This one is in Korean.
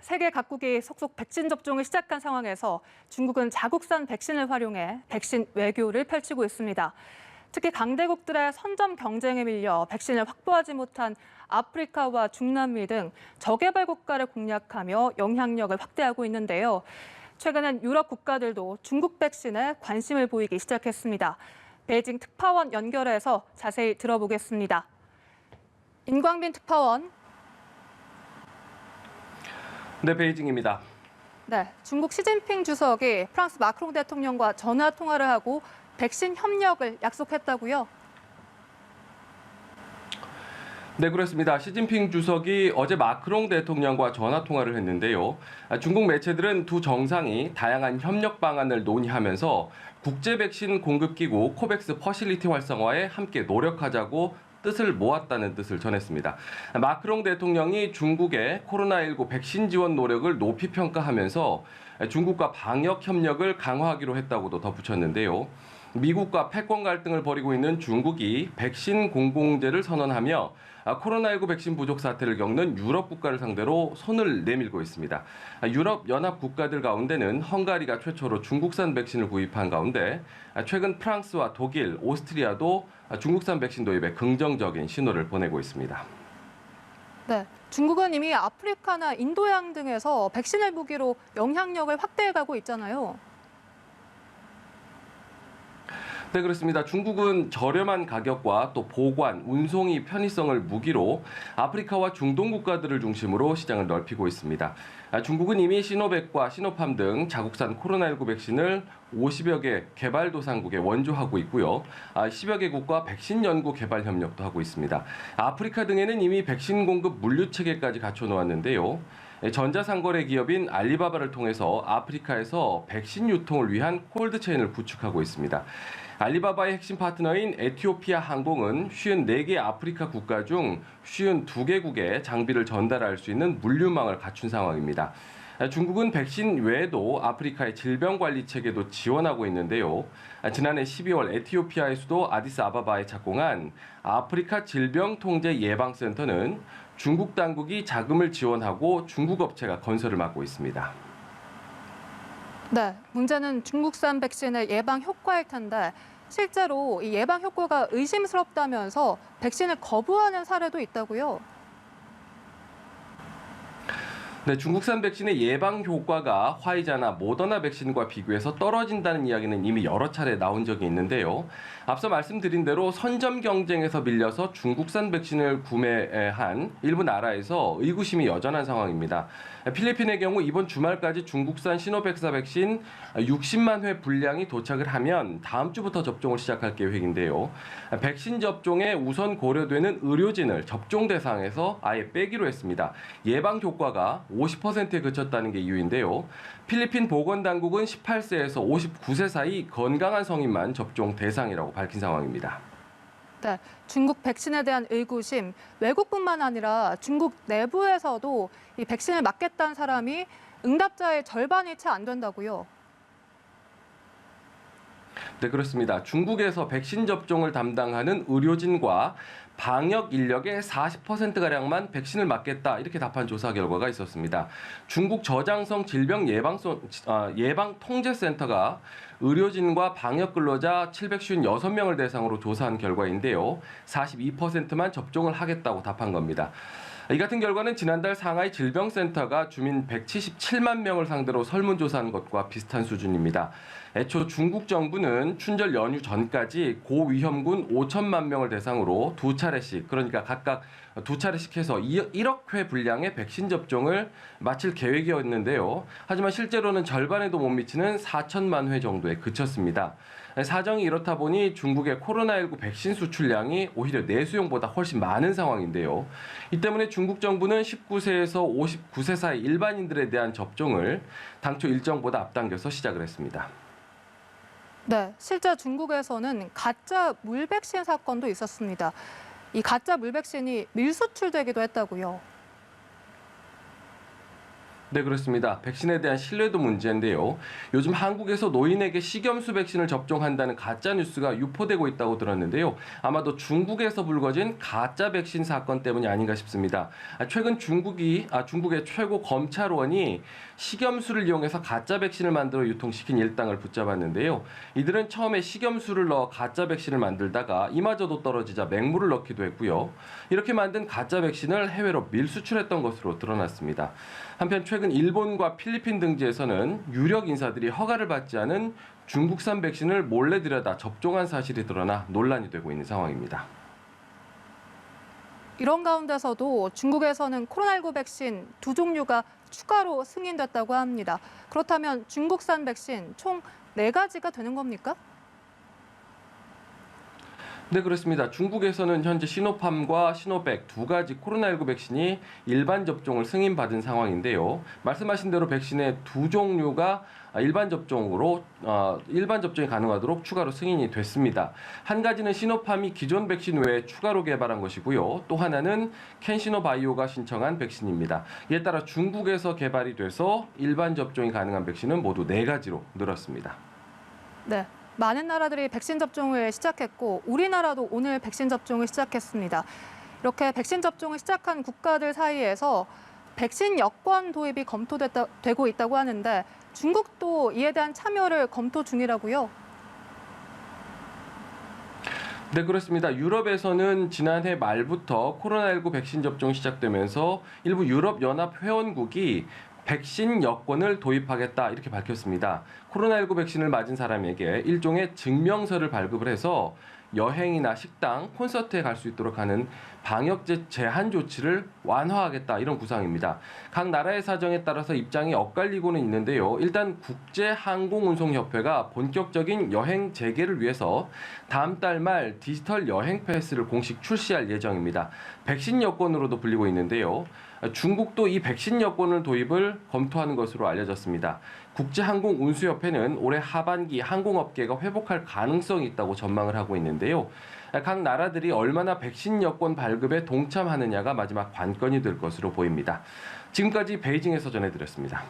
세계 각국이 속속 백신 접종을 시작한 상황에서 중국은 자국산 백신을 활용해 백신 외교를 펼치고 있습니다. 특히 강대국들의 선점 경쟁에 밀려 백신을 확보하지 못한 아프리카와 중남미 등 저개발 국가를 공략하며 영향력을 확대하고 있는데요. 최근엔 유럽 국가들도 중국 백신에 관심을 보이기 시작했습니다. 베이징 특파원 연결해서 자세히 들어보겠습니다. 임광빈 특파원. 네, 베이징입니다. 네, 중국 시진핑 주석이 프랑스 마크롱 대통령과 전화 통화를 하고 백신 협력을 약속했다고요? 네, 그렇습니다. 시진핑 주석이 어제 마크롱 대통령과 전화 통화를 했는데요. 중국 매체들은 두 정상이 다양한 협력 방안을 논의하면서 국제 백신 공급기구 코백스 퍼실리티 활성화에 함께 노력하자고 뜻을 모았다는 뜻을 전했습니다. 마크롱 대통령이 중국의 코로나19 백신 지원 노력을 높이 평가하면서 중국과 방역 협력을 강화하기로 했다고도 덧붙였는데요. 미국과 패권 갈등을 벌이고 있는 중국이 백신 공공재를 선언하며 코로나19 백신 부족 사태를 겪는 유럽 국가를 상대로 손을 내밀고 있습니다. 유럽 연합 국가들 가운데는 헝가리가 최초로 중국산 백신을 구입한 가운데 최근 프랑스와 독일, 오스트리아도 중국산 백신 도입에 긍정적인 신호를 보내고 있습니다. 네, 중국은 이미 아프리카나 인도양 등에서 백신을 무기로 영향력을 확대해가고 있잖아요. 네, 그렇습니다. 중국은 저렴한 가격과 또 보관, 운송이 편의성을 무기로 아프리카와 중동 국가들을 중심으로 시장을 넓히고 있습니다. 중국은 이미 시노백과 시노팜 등 자국산 코로나19 백신을 50여 개 개발도상국에 원조하고 있고요. 10여 개국과 백신 연구 개발 협력도 하고 있습니다. 아프리카 등에는 이미 백신 공급 물류 체계까지 갖춰놓았는데요. 전자상거래 기업인 알리바바를 통해서 아프리카에서 백신 유통을 위한 콜드체인을 구축하고 있습니다. 알리바바의 핵심 파트너인 에티오피아 항공은 54개 아프리카 국가 중 52개국에 장비를 전달할 수 있는 물류망을 갖춘 상황입니다. 중국은 백신 외에도 아프리카의 질병관리 체계도 지원하고 있는데요. 지난해 12월 에티오피아의 수도 아디스아바바에 착공한 아프리카 질병통제예방센터는 중국 당국이 자금을 지원하고 중국 업체가 건설을 맡고 있습니다. 네, 문제는 중국산 백신의 예방 효과일 텐데 실제로 이 예방 효과가 의심스럽다면서 백신을 거부하는 사례도 있다고요? 네, 중국산 백신의 예방 효과가 화이자나 모더나 백신과 비교해서 떨어진다는 이야기는 이미 여러 차례 나온 적이 있는데요. 앞서 말씀드린 대로 선점 경쟁에서 밀려서 중국산 백신을 구매한 일부 나라에서 의구심이 여전한 상황입니다. 필리핀의 경우 이번 주말까지 중국산 시노백사 백신 60만 회 분량이 도착을 하면 다음 주부터 접종을 시작할 계획인데요. 백신 접종에 우선 고려되는 의료진을 접종 대상에서 아예 빼기로 했습니다. 예방 효과가 50%에 그쳤다는 게 이유인데요. 필리핀 보건당국은 18세에서 59세 사이 건강한 성인만 접종 대상이라고 밝힌 상황입니다. 네, 중국 백신에 대한 의구심, 외국뿐만 아니라 중국 내부에서도 이 백신을 맞겠다는 사람이 응답자의 절반이 채 안 된다고요. 네, 그렇습니다. 중국에서 백신 접종을 담당하는 의료진과 방역 인력의 40%가량만 백신을 맞겠다 이렇게 답한 조사 결과가 있었습니다. 중국 저장성 질병예방통제센터가 의료진과 방역 근로자 756명을 대상으로 조사한 결과인데요. 42%만 접종을 하겠다고 답한 겁니다. 이 같은 결과는 지난달 상하이 질병센터가 주민 177만 명을 상대로 설문조사한 것과 비슷한 수준입니다. 애초 중국 정부는 춘절 연휴 전까지 고위험군 5천만 명을 대상으로 두 차례씩, 그러니까 각각 두 차례씩 해서 1억 회 분량의 백신 접종을 마칠 계획이었는데요. 하지만 실제로는 절반에도 못 미치는 4천만 회 정도에 그쳤습니다. 사정이 이렇다 보니 중국의 코로나19 백신 수출량이 오히려 내수용보다 훨씬 많은 상황인데요. 이 때문에 중국 정부는 19세에서 59세 사이 일반인들에 대한 접종을 당초 일정보다 앞당겨서 시작을 했습니다. 네, 실제 중국에서는 가짜 물백신 사건도 있었습니다. 이 가짜 물백신이 밀수출되기도 했다고요. 네, 그렇습니다. 백신에 대한 신뢰도 문제인데요. 요즘 한국에서 노인에게 식염수 백신을 접종한다는 가짜 뉴스가 유포되고 있다고 들었는데요. 아마도 중국에서 불거진 가짜 백신 사건 때문이 아닌가 싶습니다. 최근 중국의 최고 검찰원이 식염수를 이용해서 가짜 백신을 만들어 유통시킨 일당을 붙잡았는데요. 이들은 처음에 식염수를 넣어 가짜 백신을 만들다가 이마저도 떨어지자 맹물을 넣기도 했고요. 이렇게 만든 가짜 백신을 해외로 밀수출했던 것으로 드러났습니다. 한편 최근 일본과 필리핀 등지에서는 유력 인사들이 허가를 받지 않은 중국산 백신을 몰래 들여다 접종한 사실이 드러나 논란이 되고 있는 상황입니다. 이런 가운데서도 중국에서는 코로나19 백신 2종류가 추가로 승인됐다고 합니다. 그렇다면 중국산 백신 총 4가지가 되는 겁니까? 네, 그렇습니다. 중국에서는 현재 시노팜과 시노백 2가지 코로나19 백신이 일반 접종을 승인받은 상황인데요. 말씀하신 대로 백신의 2종류가 일반 접종이 가능하도록 추가로 승인이 됐습니다. 한 가지는 시노팜이 기존 백신 외에 추가로 개발한 것이고요. 또 하나는 캔시노 바이오가 신청한 백신입니다. 이에 따라 중국에서 개발이 돼서 일반 접종이 가능한 백신은 모두 4가지로 늘었습니다. 네. 많은 나라들이 백신 접종을 시작했고 우리나라도 오늘 백신 접종을 시작했습니다. 이렇게 백신 접종을 시작한 국가들 사이에서 백신 여권 도입이 검토되고 있다고 하는데 중국도 이에 대한 참여를 검토 중이라고요? 네, 그렇습니다. 유럽에서는 지난해 말부터 코로나19 백신 접종이 시작되면서 일부 유럽연합 회원국이 백신 여권을 도입하겠다 이렇게 밝혔습니다. 코로나19 백신을 맞은 사람에게 일종의 증명서를 발급을 해서 여행이나 식당, 콘서트에 갈 수 있도록 하는 방역 제한 조치를 완화하겠다 이런 구상입니다. 각 나라의 사정에 따라서 입장이 엇갈리고는 있는데요. 일단 국제항공운송협회가 본격적인 여행 재개를 위해서 다음 달 말 디지털 여행 패스를 공식 출시할 예정입니다. 백신 여권으로도 불리고 있는데요. 중국도 이 백신 여권을 도입을 검토하는 것으로 알려졌습니다. 국제항공운수협회는 올해 하반기 항공업계가 회복할 가능성이 있다고 전망을 하고 있는데요. 각 나라들이 얼마나 백신 여권 발급에 동참하느냐가 마지막 관건이 될 것으로 보입니다. 지금까지 베이징에서 전해드렸습니다.